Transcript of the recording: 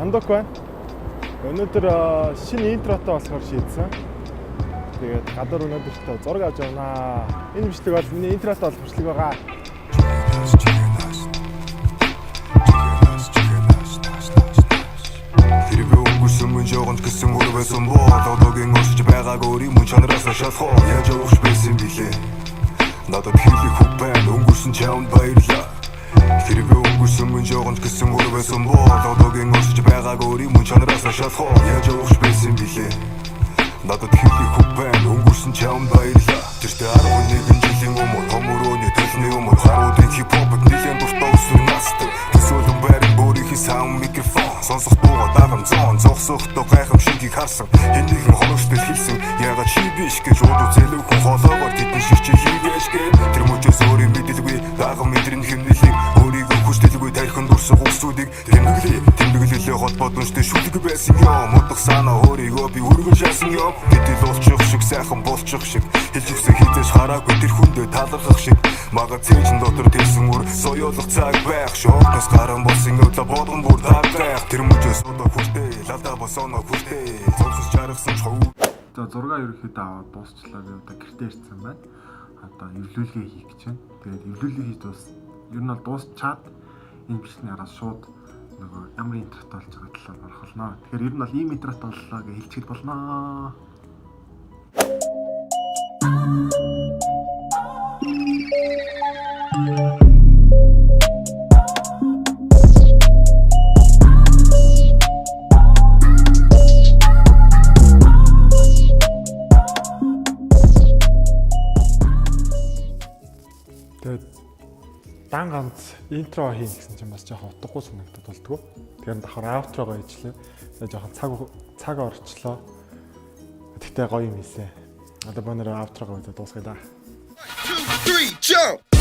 Сандок байна. Өнөөдөр шинэ интротоо болохоор шийдсэн. Тэгээд гадар өнөөдөртөө зураг авч явнаа. Энэ бичлэг бол миний интротоо бол бичлэг байгаа. Хэрвээ өнгөрсөн мөн жоогонд гэсэн үрвэсэн бол одоогийн оршиж байгаагүй юм чанараас шалхоо яаж явах байсан билээ. Надад хэлэх үг байна өнгөрсөн чамд баярлаа. Хэрвээ өнгөрсөн мөн жоогонд гэсэн үрвэсэн бол одоогийн оршиж байгаагүй юм чанараас шалхоо яаж явах байсан билээ. Надад хэлэх үг байна өнгөрсөн чамд баярлаа. Тэртээ 11 жилийн өмнө хомрооны төлний өмнө харуудын хипхопд нэлээд дуртай өсвөр настай. Төсөөлөн байрын бүрийн саунд микрофон сонсох дууга дагам зон зогсохдоо гайхамшигыг харсан. Хинийхэн хоногчтой хэлсэн ягаад чи биш гэж уудуу зэлүүхэн хоолоогоор тэдний шиг чи хийгээш гэ. Тэр мөчөөс өөрийн мэдэлгүй дагам мэдрэн хэмнэлийг өөрийгөө хүчтэлгүй тархинд дурсах усуудыг тэмдэглэлээ холбоодончтой шүлэг байсан ёо. Модох санаа өөрийгөө би үргэн шаасан ёо. Гэтэл уулчих шиг сайхан болчих шиг хэлж өгсөн хизээж хараагүй тэр хүндээ талархах шиг магад цэжин дотор тэрсэн үр соёолох цаг байх шоокноос гарan болсон өдөө бодгон бүр тагтайх тэр мөчөөс одоо хүртээ лалда босоно хүртээ цогцос чаргасан чов. За зураг ерөөхдөө аваад дуусчлаа. Би одоо гэртээ ирсэн байна. Одоо эвлүүлгээ хийх гэж байна. Тэгээд эвлүүлгээ хийж ер нь бол дуусчаад энэ бичлэгийн араас шууд нөгөө ямар интрот болж байгаа талаар марах болно. Тэгэхээр ер нь бол ийм интрот боллоо гэж хэлчихэл болно. Тэгээд дан ганц интро хийн гэсэн чинь бас жоохон утгагүй санагдаад болдгоо. Тэгэхээр давхар аутрогоо хийжлээ. Тэгээд жоохон цаг орчлоо. Тэгтээ гоё юм ийсэн. Одоо бонор аутрогоо үзээ дуусгая да. 2, 3, jump!